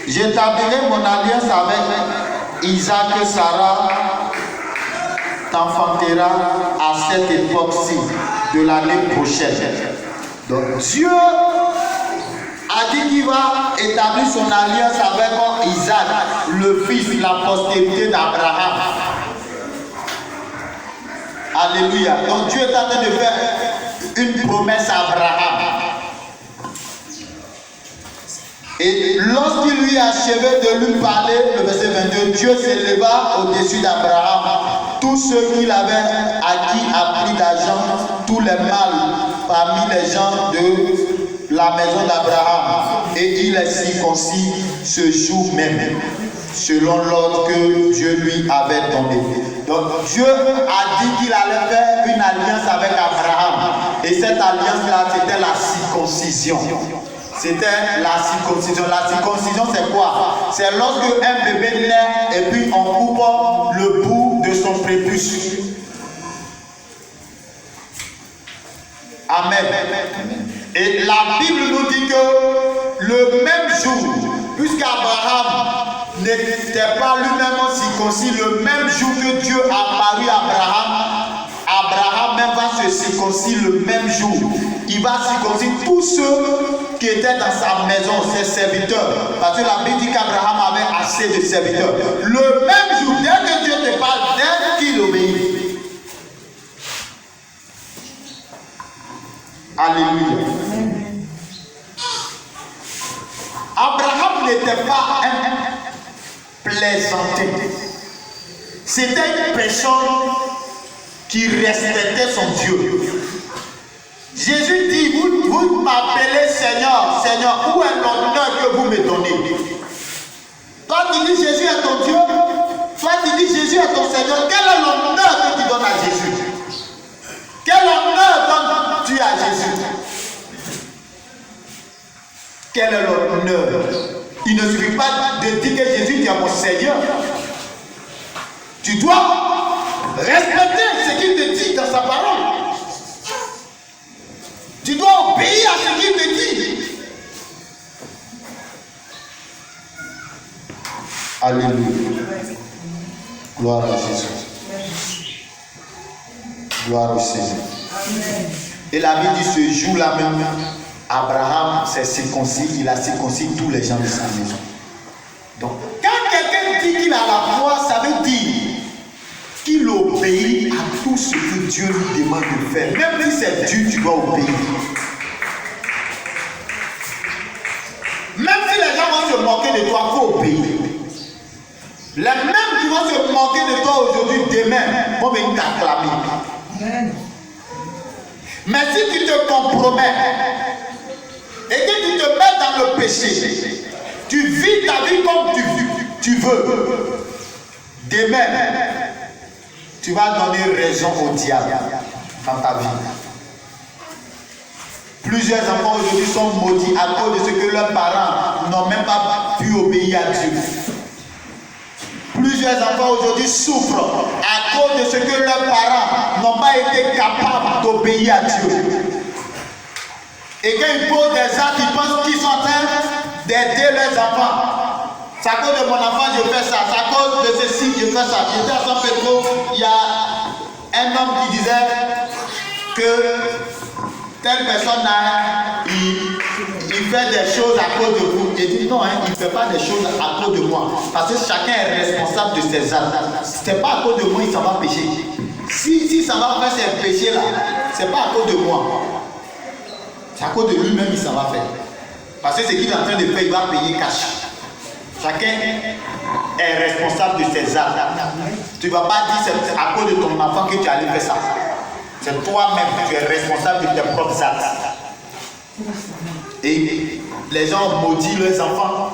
j'établirai mon alliance avec Isaac et Sarah t'enfantera à cette époque-ci de l'année prochaine. Donc Dieu a dit qu'il va établir son alliance avec Isaac, le fils, la postérité d'Abraham. Alléluia. Donc Dieu est en train de faire une promesse à Abraham. Et lorsqu'il lui achevait de lui parler, le verset 22, Dieu s'éleva au-dessus d'Abraham. Tous ceux qu'il avait acquis à prix d'argent, tous les mâles parmi les gens de la maison d'Abraham. Et il les circoncis ce jour même, selon l'ordre que Dieu lui avait donné. Donc Dieu a dit qu'il allait faire une alliance avec Abraham. Et cette alliance-là, c'était la circoncision. C'était la circoncision. La circoncision, c'est quoi? C'est lorsque un bébé naît et puis on coupe le bout de son prépuce. Amen. Et la Bible nous dit que le même jour, puisqu'Abraham n'était pas lui-même circoncis, le même jour que Dieu a apparu à Abraham même va se circoncire le même jour. Il va circoncire tous ceux qui étaient dans sa maison, ses serviteurs. Parce que la Bible dit qu'Abraham avait assez de serviteurs. Le même jour, dès que Dieu te parle, dès qu'il obéit. Alléluia. Abraham n'était pas un plaisantin. C'était une personne qui respectait son Dieu. Jésus dit, vous m'appelez Seigneur, Seigneur, où est l'honneur que vous me donnez? Toi tu dis Jésus est ton Dieu, toi tu dis Jésus est ton Seigneur, quel est l'honneur que tu donnes à Jésus? Quel honneur donnes-tu à Jésus? Quel est l'honneur? Il ne suffit pas de dire que Jésus est mon Seigneur. Tu dois respecter ce qu'il te dit dans sa parole. Tu dois obéir à ce qu'il te dit. Alléluia. Gloire à Jésus. Gloire au Seigneur. Et la Bible dit ce jour-là même, Abraham s'est circoncis, il a circoncis tous les gens de sa maison. Donc, quand quelqu'un dit qu'il a la foi, ça veut dire qu'il obéit à tout ce que Dieu lui demande de faire. Même si c'est Dieu, tu dois obéir. Même si les gens vont se moquer de toi, il faut obéir. Les mêmes qui vont se moquer de toi aujourd'hui, demain, vont venir t'acclamer. Mais si tu te compromets et que tu te mets dans le péché, tu vis ta vie comme tu veux, demain, tu vas donner raison au diable dans ta vie. Plusieurs enfants aujourd'hui sont maudits à cause de ce que leurs parents n'ont même pas pu obéir à Dieu. Plusieurs enfants aujourd'hui souffrent à cause de ce que leurs parents n'ont pas été capables d'obéir à Dieu. Et quand ils posent des actes, ils pensent qu'ils sont en train d'aider leurs enfants. C'est à cause de mon enfant, je fais ça. C'est à cause de ceci, je fais ça. J'étais à San Pedro, il y a un homme qui disait que telle personne là, il fait des choses à cause de vous. J'ai dit non, il ne fait pas des choses à cause de moi. Parce que chacun est responsable de ses actes. Ce n'est pas à cause de moi, il s'en va pécher. Si ça va faire ces péchés là, ce n'est pas à cause de moi. C'est à cause de lui-même, il s'en va faire. Parce que ce qu'il est en train de faire, il va payer cash. Chacun est responsable de ses actes. Tu ne vas pas dire c'est à cause de ton enfant que tu allais faire ça. C'est toi-même, tu es responsable de tes propres actes. Et les gens maudissent leurs enfants.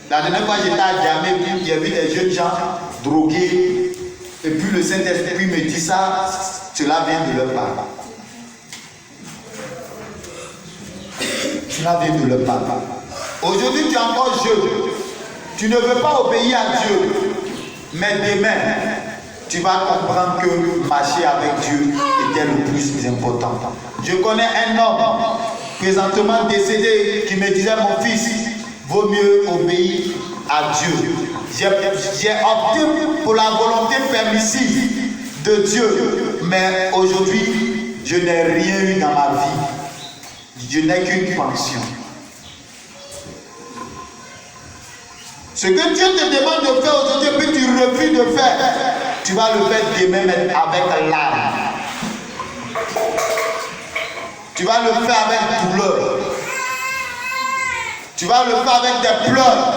La dernière fois, j'étais à Djamé, il y avait des jeunes gens drogués. Et puis le Saint-Esprit me dit ça, cela vient de leur part. Cela vient de leur part. Aujourd'hui, tu es encore jeune. Tu ne veux pas obéir à Dieu. Mais demain, tu vas comprendre que marcher avec Dieu était le plus important. Je connais un homme présentement décédé, qui me disait, mon fils, vaut mieux obéir à Dieu. J'ai opté pour la volonté permissive de Dieu, mais aujourd'hui, je n'ai rien eu dans ma vie. Je n'ai qu'une pension. Ce que Dieu te demande de faire aujourd'hui, puis tu refuses de faire, tu vas le faire demain avec l'âme. Tu vas le faire avec douleur. Tu vas le faire avec des pleurs.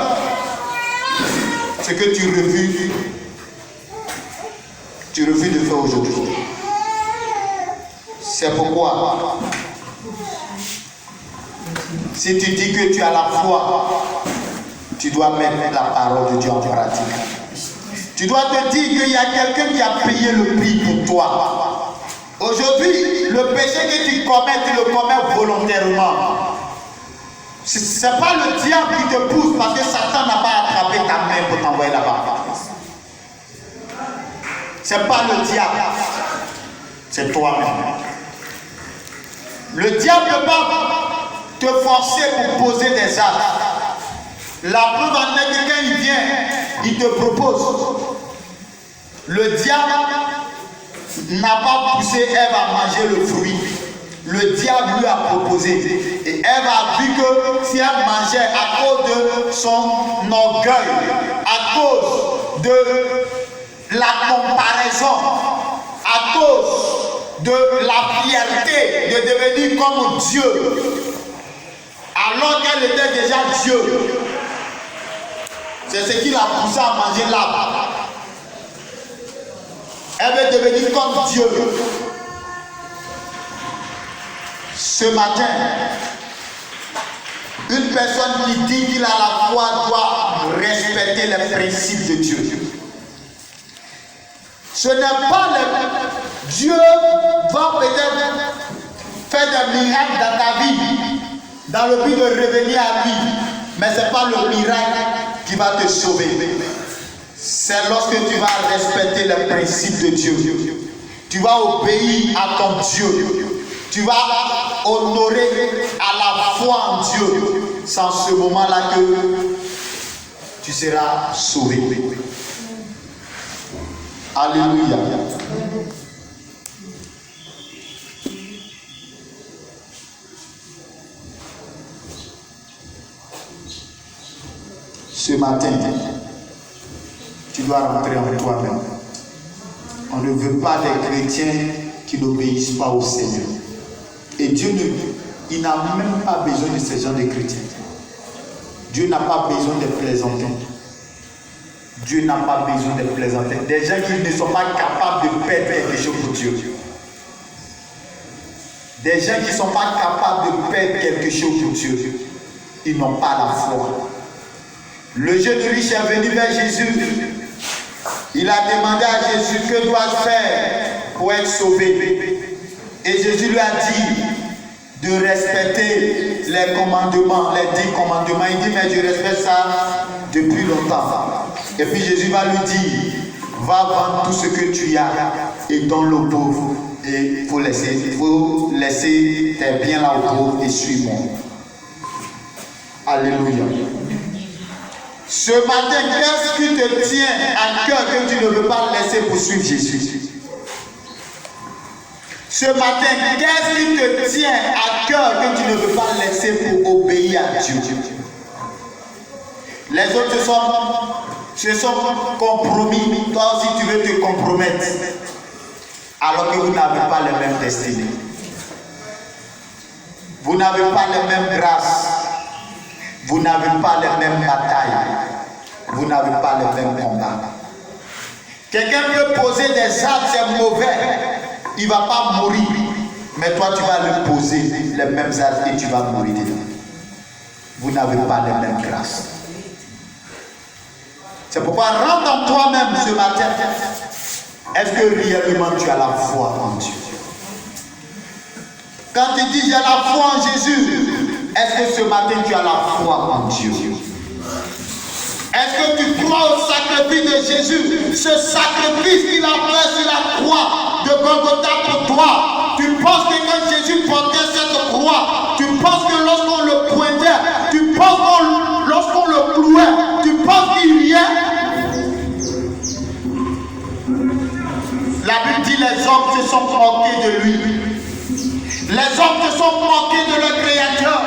Ce que tu refuses de faire aujourd'hui. C'est pourquoi, si tu dis que tu as la foi, tu dois mettre la parole de Dieu en pratique. Tu dois te dire qu'il y a quelqu'un qui a payé le prix pour toi. Aujourd'hui, le péché que tu commets, tu le commets volontairement. Ce n'est pas le diable qui te pousse parce que Satan n'a pas attrapé ta main pour t'envoyer là-bas. Ce n'est pas le diable, c'est toi-même. Le diable ne peut pas te forcer pour poser des actes. La preuve en est que quand il vient, il te propose. Le diable n'a pas poussé Ève à manger le fruit. Le diable lui a proposé. Et Ève a vu que si elle mangeait à cause de son orgueil, à cause de la comparaison, à cause de la fierté de devenir comme Dieu, alors qu'elle était déjà Dieu, c'est ce qui l'a poussé à manger l'arbre. Elle veut devenir comme Dieu. Ce matin, une personne qui dit qu'il a la foi doit respecter les principes de Dieu. Ce n'est pas le... Dieu va peut-être faire des miracles dans ta vie, dans le but de revenir à lui, mais ce n'est pas le miracle qui va te sauver. C'est lorsque tu vas respecter les principes de Dieu. Tu vas obéir à ton Dieu. Tu vas honorer à la foi en Dieu. C'est en ce moment-là que tu seras sauvé. Alléluia. Ce matin, tu dois rentrer en toi-même. On ne veut pas des chrétiens qui n'obéissent pas au Seigneur. Et Dieu il n'a même pas besoin de ces gens de chrétiens. Dieu n'a pas besoin de plaisanter. Dieu n'a pas besoin de plaisanter. Des gens qui ne sont pas capables de perdre quelque chose pour Dieu. Des gens qui ne sont pas capables de perdre quelque chose pour Dieu. Ils n'ont pas la foi. Le jeune riche est venu vers Jésus. Il a demandé à Jésus, que dois-je faire pour être sauvé? Et Jésus lui a dit de respecter les commandements, les 10 commandements. Il dit, mais je respecte ça depuis longtemps. Et puis Jésus va lui dire, va vendre tout ce que tu as et donne le pauvre. Et il faut laisser tes biens là aux pauvres et suis-moi. Alléluia. Ce matin, qu'est-ce qui te tient à cœur que tu ne veux pas laisser poursuivre Jésus? Ce matin, qu'est-ce qui te tient à cœur que tu ne veux pas laisser pour obéir à Dieu? Les autres se sont compromis. Toi aussi, tu veux te compromettre. Alors que vous n'avez pas les mêmes destinées. Vous n'avez pas les mêmes grâces. Vous n'avez pas les mêmes batailles. Vous n'avez pas les mêmes combats. Quelqu'un peut poser des actes, c'est mauvais. Il ne va pas mourir. Mais toi, tu vas lui poser les mêmes actes et tu vas mourir dedans. Vous n'avez pas les mêmes grâces. C'est pourquoi rentre en toi-même ce matin. Est-ce que réellement tu as la foi en Dieu? Quand tu dis j'ai la foi en Jésus, est-ce que ce matin tu as la foi en Dieu? Est-ce que tu crois au sacrifice de Jésus? Ce sacrifice qu'il a fait sur la croix de Golgotha pour toi. Tu penses que quand Jésus portait cette croix, tu penses hommes se sont moqués de lui. Les hommes se sont moqués de leur Créateur.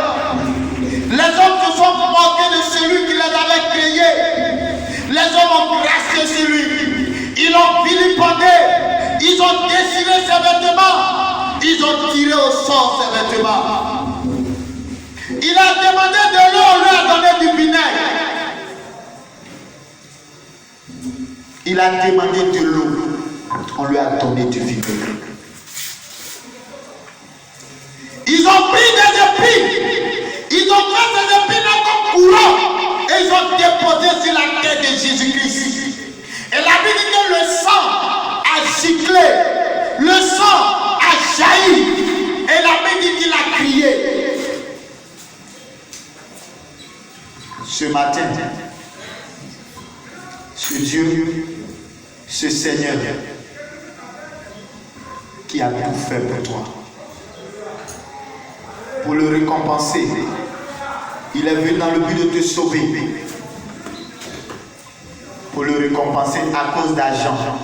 Les hommes se sont moqués de celui qui les avait créés. Les hommes ont craché sur lui. Ils l'ont vilipendé. Ils ont déchiré ses vêtements. Ils ont tiré au sort ses vêtements. Il a demandé de l'eau, on lui a donné du vinaigre. Il a demandé de l'eau, on lui a donné du vinaigre. Ils ont pris des épines. Ils ont fait des épines comme courant. Et ils ont déposé sur la tête de Jésus-Christ. Et la Bible dit que le sang a giclé. Le sang a jailli. Et la Bible dit qu'il a crié. Ce matin, ce Dieu, ce Seigneur qui a tout fait pour toi, pour le récompenser, il est venu dans le but de te sauver, pour le récompenser à cause d'argent,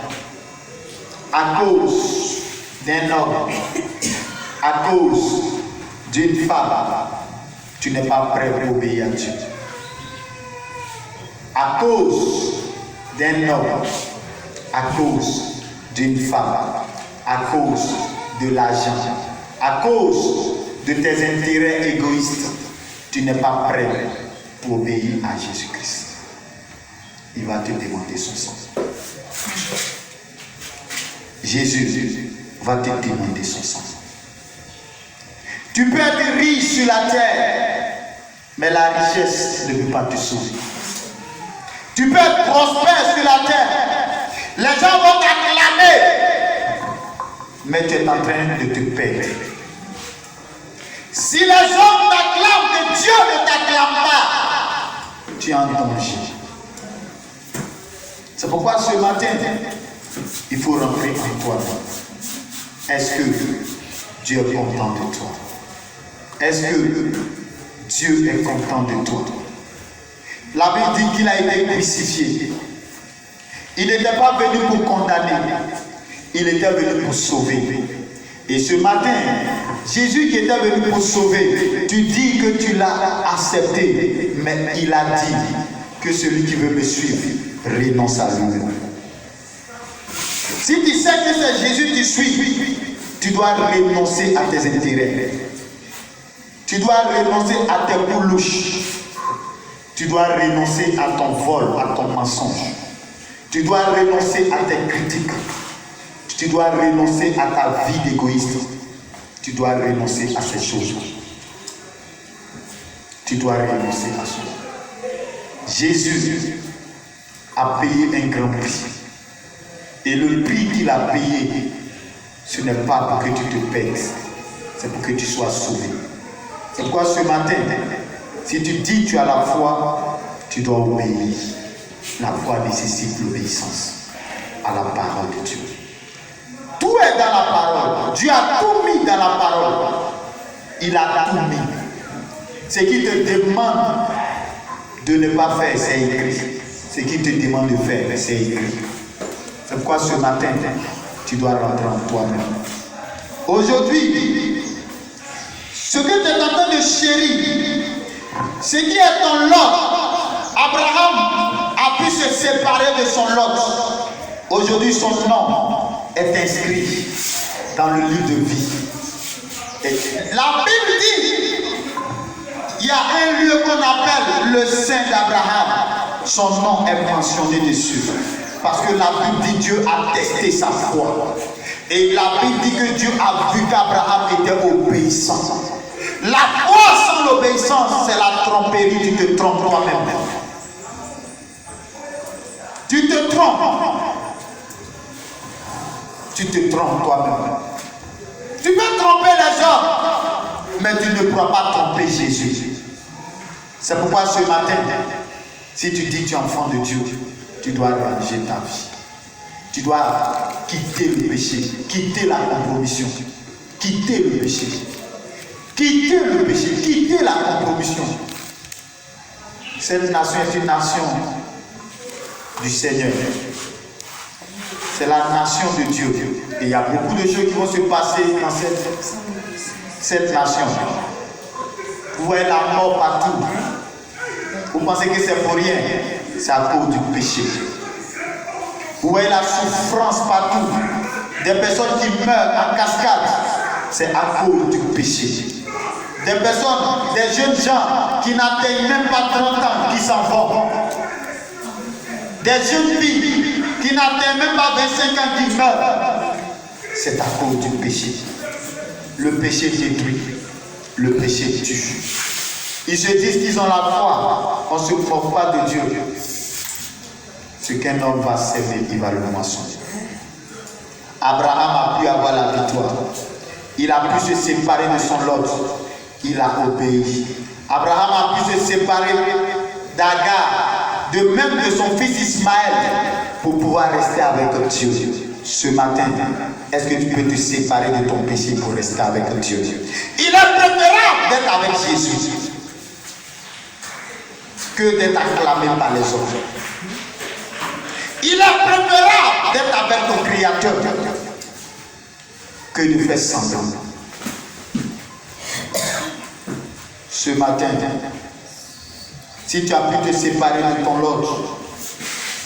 à cause d'un homme, à cause d'une femme. Tu n'es pas prêt pour obéir à Dieu. À cause d'un homme, à cause d'une femme, à cause de l'argent, à cause de tes intérêts égoïstes, tu n'es pas prêt pour obéir à Jésus-Christ. Il va te demander son sang. Jésus va te demander son sang. Tu peux être riche sur la terre, mais la richesse ne peut pas te sauver. Tu peux être prospère sur la terre. Les gens vont t'acclamer. Mais tu es en train de te perdre. Si les hommes t'acclament, que Dieu ne t'acclame pas, tu es en danger. C'est pourquoi ce matin, il faut rentrer en toi. Est-ce que Dieu est content de toi? Est-ce que Dieu est content de toi? La Bible dit qu'il a été crucifié. Il n'était pas venu pour condamner. Il était venu pour sauver. Et ce matin, Jésus qui était venu pour sauver, tu dis que tu l'as accepté. Mais il a dit que celui qui veut me suivre renonce à lui-même. Si tu sais que c'est Jésus qui suit, tu dois renoncer à tes intérêts. Tu dois renoncer à tes boulouches. Tu dois renoncer à ton vol, à ton mensonge. Tu dois renoncer à tes critiques. Tu dois renoncer à ta vie d'égoïste. Tu dois renoncer à ces choses. Tu dois renoncer à ça. Jésus a payé un grand prix. Et le prix qu'il a payé, ce n'est pas pour que tu te perdes. C'est pour que tu sois sauvé. C'est pourquoi ce matin, si tu dis que tu as la foi, tu dois obéir. La foi nécessite l'obéissance à la parole de Dieu. Tout est dans la parole. Dieu a tout mis dans la parole. Il a tout mis. Ce qu'il te demande de ne pas faire, c'est écrit. Ce qu'il te demande de faire, c'est écrit. C'est pourquoi ce matin, tu dois rentrer en toi-même. Aujourd'hui, ce que tu es en train de chérir, ce qui est ton lot, Abraham a pu se séparer de son lot. Aujourd'hui, son nom est inscrit dans le livre de vie. Et la Bible dit, il y a un lieu qu'on appelle le sein d'Abraham. Son nom est mentionné dessus. Parce que la Bible dit Dieu a testé sa foi. Et la Bible dit que Dieu a vu qu'Abraham était obéissant. La foi sans l'obéissance, c'est la tromperie. Tu te trompes toi-même. Tu te trompes. Tu te trompes toi-même. Tu peux tromper les hommes, mais tu ne pourras pas tromper Jésus. C'est pourquoi ce matin, si tu dis que tu es enfant de Dieu, tu dois ranger ta vie. Tu dois quitter le péché, quitter la compromission, quitter le péché. Quitter le péché, quitter la compromission. Cette nation est une nation du Seigneur. c'est la nation de Dieu. Et il y a beaucoup de choses qui vont se passer dans cette nation. Vous voyez la mort partout. Vous pensez que c'est pour rien? C'est à cause du péché. Vous voyez la souffrance partout. Des personnes qui meurent en cascade. C'est à cause du péché. Des personnes, des jeunes gens qui n'atteignent même pas 30 ans, qui s'en vont. Des jeunes filles qui n'atteignent même pas 25 ans, qui meurent. C'est à cause du péché. Le péché détruit. Le péché tue. Ils se disent qu'ils ont la foi. On ne se moque pas de Dieu. Ce qu'un homme va s'aimer, il va le moissonner. Abraham a pu avoir la victoire. Il a pu se séparer de son lot. Il a obéi. Abraham a pu se séparer d'Agar, de même de son fils Ismaël, pour pouvoir rester avec Dieu. Ce matin, est-ce que tu peux te séparer de ton péché pour rester avec Dieu? Il est préférable d'être avec Jésus que d'être acclamé par les autres. Il est préférable d'être avec ton Créateur que de faire semblant. Ce matin, si tu as pu te séparer de ton lot,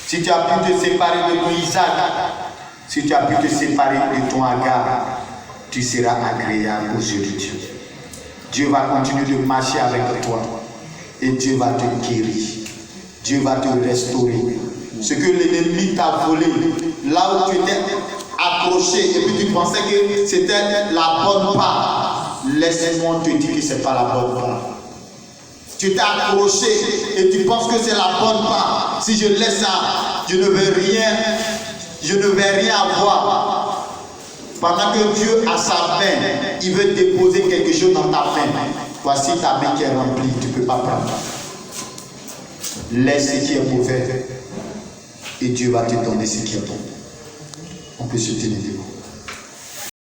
si tu as pu te séparer de ton Isaac, si tu as pu te séparer de ton Agar, tu seras agréable aux yeux de Dieu. Dieu va continuer de marcher avec toi et Dieu va te guérir. Dieu va te restaurer. Ce que l'ennemi t'a volé, là où tu étais accroché et puis tu pensais que c'était la bonne part, laisse-moi te dire que ce n'est pas la bonne part. Tu t'es accroché et tu penses que c'est la bonne part. Si je laisse ça, je ne vais rien avoir. Pendant que Dieu a sa main, il veut déposer quelque chose dans ta main. Voici ta main qui est remplie, tu ne peux pas prendre. Laisse ce qui est mauvais et Dieu va te donner ce qui est bon. On peut se tenir debout.